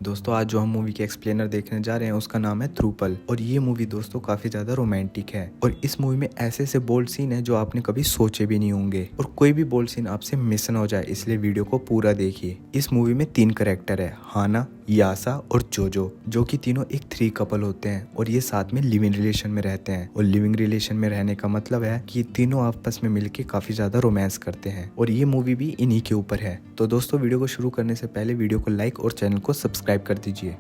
दोस्तों आज जो हम मूवी के एक्सप्लेनर देखने जा रहे हैं उसका नाम है ध्रुपल। और ये मूवी दोस्तों काफी ज्यादा रोमांटिक है और इस मूवी में ऐसे ऐसे बोल्ड सीन है जो आपने कभी सोचे भी नहीं होंगे और कोई भी बोल्ड सीन आपसे मिस ना हो जाए, इसलिए वीडियो को पूरा देखिए। इस मूवी में 3 कैरेक्टर है, हाना, यासा और जोजो, जो कि तीनों एक 3 कपल होते हैं और ये साथ में लिविंग रिलेशन में रहते हैं। और लिविंग रिलेशन में रहने का मतलब है कि तीनों आपस में मिलके काफी ज्यादा रोमांस करते हैं और ये मूवी भी इन्हीं के ऊपर है। तो दोस्तों वीडियो को शुरू करने से पहले वीडियो को लाइक और चैनल को सब्सक्राइब कर दीजिए।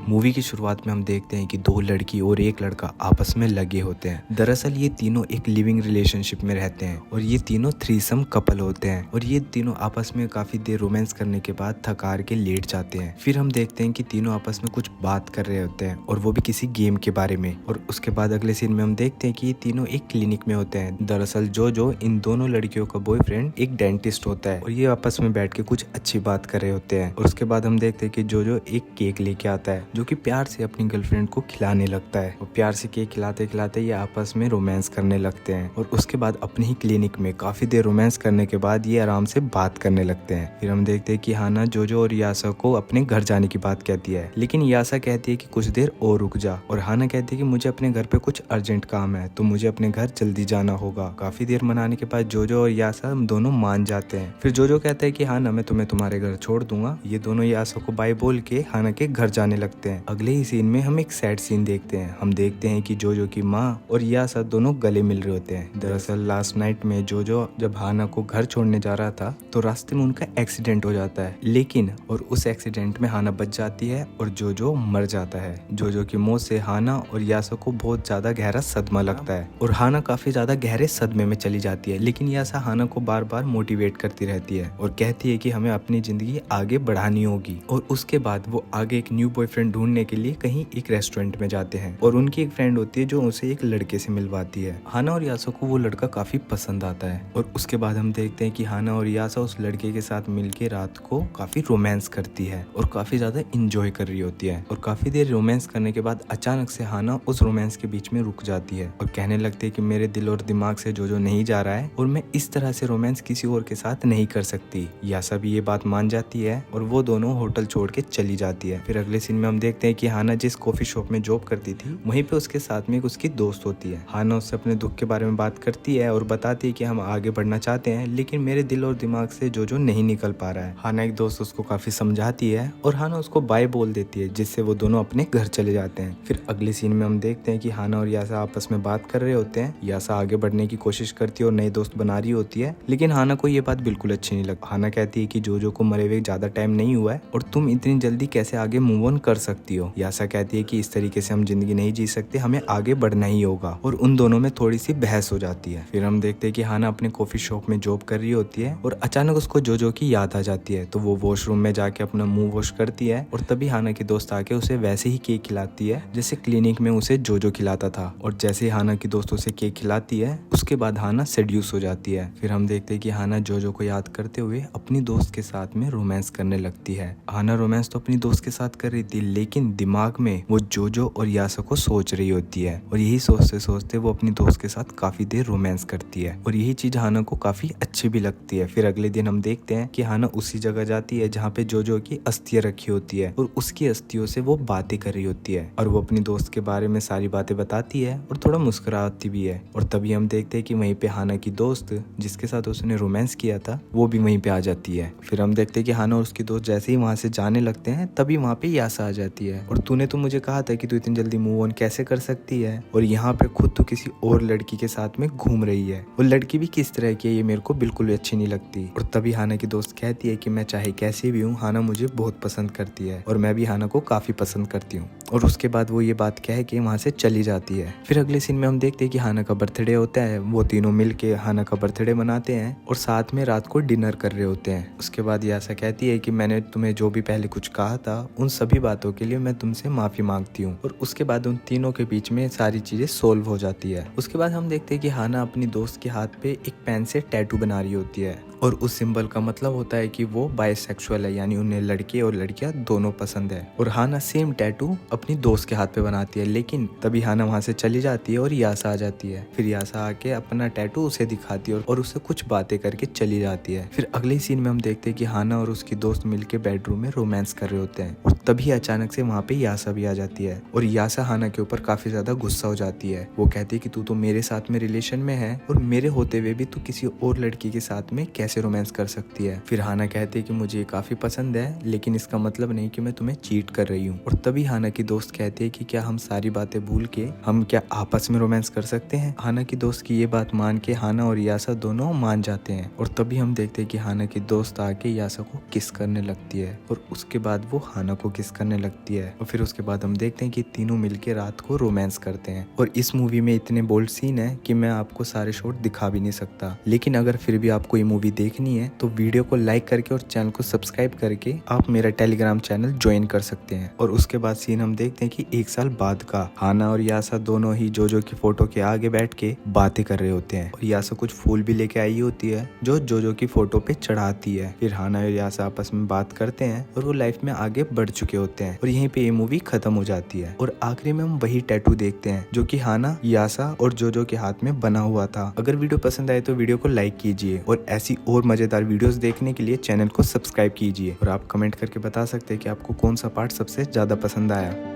मूवी की शुरुआत में हम देखते हैं कि 2 लड़की और 1 लड़का आपस में लगे होते हैं। दरअसल ये तीनों एक लिविंग रिलेशनशिप में रहते हैं और ये तीनों थ्रीसम कपल होते हैं और ये तीनों आपस में काफी देर रोमांस करने के बाद थकार के लेट जाते हैं। फिर हम देखते हैं कि तीनों आपस में कुछ बात कर रहे होते हैं और वो भी किसी गेम के बारे में। और उसके बाद अगले सीन में हम देखते हैं कि ये तीनों एक क्लिनिक में होते हैं। दरअसल जो इन दोनों लड़कियों का बॉयफ्रेंड एक डेंटिस्ट होता है और ये आपस में बैठ के कुछ अच्छी बात कर रहे होते हैं। और उसके बाद हम देखते हैं कि जो एक केक लेके आता है जो कि प्यार से अपनी गर्लफ्रेंड को खिलाने लगता है और प्यार से केक खिलाते खिलाते ये आपस में रोमांस करने लगते हैं। और उसके बाद अपनी ही क्लिनिक में काफी देर रोमांस करने के बाद ये आराम से बात करने लगते हैं। फिर हम देखते हैं कि हाना जोजो और यासा को अपने घर जाने की बात कहती है, लेकिन यासा कहती है कि कुछ देर और रुक जा और हाना कहती है कि मुझे अपने घर पे कुछ अर्जेंट काम है तो मुझे अपने घर जल्दी जाना होगा। काफी देर मनाने के बाद जोजो और यासा दोनों मान जाते हैं। फिर जोजो कहता है कि हाना मैं तुम्हें तुम्हारे घर छोड़ दूंगा। ये दोनों यासा को बाय बोल के हाना के घर जाने लगते हैं। अगले ही सीन में हम एक सैड सीन देखते हैं। हम देखते हैं कि जोजो की माँ और यासा दोनों गले मिल रहे होते हैं। दरअसल लास्ट नाइट में जोजो जब हाना को घर छोड़ने जा रहा था तो रास्ते में उनका एक्सीडेंट हो जाता है, लेकिन और उस एक्सीडेंट में हाना बच जाती है और जोजो मर जाता है। जोजो की मौत से हाना और यासा को बहुत ज्यादा गहरा सदमा लगता है और हाना काफी ज्यादा गहरे सदमे में चली जाती है। लेकिन यासा हाना को बार बार मोटिवेट करती रहती है और कहती है कि हमें अपनी जिंदगी आगे बढ़ानी होगी। और उसके बाद वो आगे एक न्यू बॉयफ्रेंड ढूंढने के लिए कहीं एक रेस्टोरेंट में जाते हैं और उनकी एक फ्रेंड होती है जो उसे एक लड़के से मिलवाती है। हाना और यासा को वो लड़का काफी पसंद आता है और उसके बाद हम देखते हैं कि हाना और यासा उस लड़के के साथ मिलके रात को काफी रोमांस करती है और काफी ज्यादा इंजॉय कर रही होती है। और काफी देर रोमांस करने के बाद अचानक से हाना उस रोमांस के बीच में रुक जाती है और कहने लगती है कि मेरे दिल और दिमाग से जो नहीं जा रहा है और मैं इस तरह से रोमांस किसी और के साथ नहीं कर सकती। यासा भी ये बात मान जाती है और वो दोनों होटल छोड़ के चली जाती है। फिर अगले सीन में हम देखते हैं कि हाना जिस कॉफी शॉप में जॉब करती थी वहीं पे उसके साथ में एक उसकी दोस्त होती है। हाना उससे अपने दुख के बारे में बात करती है और बताती है कि हम आगे बढ़ना चाहते हैं लेकिन मेरे दिल और दिमाग से जो नहीं निकल पा रहा है। हाना एक दोस्त उसको काफी समझाती है और हाना उसको बाय बोल देती है, जिससे वो दोनों अपने घर चले जाते हैं। फिर अगले सीन में हम देखते हैं कि हाना और यासा आपस में बात कर रहे होते हैं। यासा आगे बढ़ने की कोशिश करती है और नए दोस्त बना रही होती है, लेकिन हाना को ये बात बिल्कुल अच्छी नहीं लगती। हाना कहती है कि जो को मरे हुए ज्यादा टाइम नहीं हुआ है और तुम इतनी जल्दी कैसे आगे मूव ऑन कर सकती हो। यासा कहती है कि इस तरीके से हम जिंदगी नहीं जी सकते, हमें आगे बढ़ना ही होगा। और उन दोनों में थोड़ी सी बहस हो जाती है। फिर हम देखते हैं कि हाना अपने कॉफी शॉप में जॉब कर रही होती है और अचानक उसको जो की याद आ जाती है तो वो वॉशरूम में जाके अपना मुंह वॉश करती है और तभी हाना की दोस्त आके उसे वैसे ही केक खिलाती है जैसे क्लिनिक में उसे जो खिलाता था। और जैसे ही हाना की दोस्त उसे केक खिलाती है उसके बाद हाना सेड्यूस हो जाती है। फिर हम देखते हैं कि हाना जो को याद करते हुए अपनी दोस्त के साथ में रोमांस करने लगती है। हाना रोमांस तो अपनी दोस्त के साथ कर रही थी, लेकिन दिमाग में वो जो और यासा को सोच रही होती है और यही सोचते सोचते वो अपनी दोस्त के साथ काफी देर रोमांस करती है और यही चीज हाना को काफी अच्छी भी लगती है। फिर अगले दिन हम देखते हैं कि हाना उसी जगह जाती है जहाँ पे जो की अस्थियां रखी होती है और उसकी अस्थियों से वो बातें कर रही होती है और वो अपनी दोस्त के बारे में सारी बातें बताती है और थोड़ा मुस्कुराती भी है। और तभी हम देखते हैं कि वहीं पे हाना की दोस्त जिसके साथ उसने रोमांस किया था वो भी वहीं पे आ जाती है। फिर हम देखते हैं कि हाना और उसकी दोस्त जैसे ही वहां से जाने लगते हैं तभी वहां पे यासा आ जाती है और तूने तो मुझे कहा था कि तू इतनी जल्दी मूव ऑन कैसे कर सकती है और यहाँ पे खुद तो किसी और लड़की के साथ में घूम रही है। वो लड़की भी किस तरह की है ये मेरे को बिल्कुल भी अच्छी नहीं लगती। और तभी हाना की दोस्त कहती है कि मैं चाहे कैसी भी हूँ हाना मुझे बहुत पसंद करती है और मैं भी हाना को काफी पसंद करती हूँ। और उसके बाद वो ये बात कह के वहाँ से चली जाती है। फिर अगले सीन में हम देखते हैं कि हाना का बर्थडे होता है। वो तीनों मिल के हाना का बर्थडे मनाते हैं और साथ में रात को डिनर कर रहे होते हैं। उसके बाद यासा कहती है कि मैंने तुम्हें जो भी पहले कुछ कहा था उन सभी बातों के लिए मैं तुमसे माफी मांगती हूँ। और उसके बाद उन तीनों के बीच में सारी चीजें सोल्व हो जाती है। उसके बाद हम देखते हैं कि हाना अपनी दोस्त के हाथ पे एक पेन से टैटू बना रही होती है और उस सिंबल का मतलब होता है कि वो बाइसेक्सुअल है, यानी उन्हें लड़के और लड़कियां दोनों पसंद है। और हाना सेम टैटू अपनी दोस्त के हाथ पे बनाती है, लेकिन तभी हाना वहां से चली जाती है और यासा आ जाती है। फिर यासा आके अपना टैटू उसे दिखाती है और उससे कुछ बातें करके चली जाती है। फिर अगले सीन में हम देखते हैं कि हाना और उसकी दोस्त मिलके बेडरूम में रोमांस कर रहे होते हैं और तभी अचानक से वहाँ पे यासा भी आ जाती है और यासा हाना के ऊपर काफी ज्यादा गुस्सा हो जाती है। वो कहती है कि तू तो मेरे साथ में रिलेशन में है और मेरे होते हुए भी तू किसी और लड़की के साथ में कैसे रोमांस कर सकती है। फिर हाना कहती है कि मुझे ये काफी पसंद है, लेकिन इसका मतलब नहीं कि मैं तुम्हें चीट कर रही हूँ। और तभी हाना की दोस्त कहती है कि क्या हम सारी बातें भूल के हम क्या आपस में रोमांस कर सकते हैं। हाना की दोस्त की ये बात मान के हाना और यासा दोनों मान जाते हैं और तभी हम देखते हैं कि हाना की दोस्त आके यासा को किस करने लगती है और उसके बाद वो हाना को किस करने लगती है। और फिर उसके बाद हम देखते हैं कि तीनों मिलके रात को रोमांस करते हैं। और इस मूवी में इतने बोल्ड सीन है कि मैं आपको सारे शॉट दिखा भी नहीं सकता, लेकिन अगर फिर भी आपको ये मूवी देखनी है तो वीडियो को लाइक करके और चैनल को सब्सक्राइब करके आप मेरा टेलीग्राम चैनल ज्वाइन कर सकते हैं। और उसके बाद सीन हम देखते हैं कि 1 साल बाद का हाना और यासा दोनों ही जोजो की फोटो के आगे बैठ के बातें कर रहे होते हैं और यासा कुछ फूल भी लेके आई होती है जो जोजो की फोटो पे चढ़ाती है। फिर हाना और यासा आपस में बात करते हैं और वो लाइफ में आगे बढ़ चुके होते हैं और यहीं पे ये मूवी खत्म हो जाती है। और आखिरी में हम वही टैटू देखते हैं जो कि हाना, यासा और जोजो के हाथ में बना हुआ था। अगर वीडियो पसंद आए तो वीडियो को लाइक कीजिए और ऐसी और मजेदार वीडियोस देखने के लिए चैनल को सब्सक्राइब कीजिए और आप कमेंट करके बता सकते हैं कि आपको कौन सा पार्ट सबसे ज्यादा पसंद आया।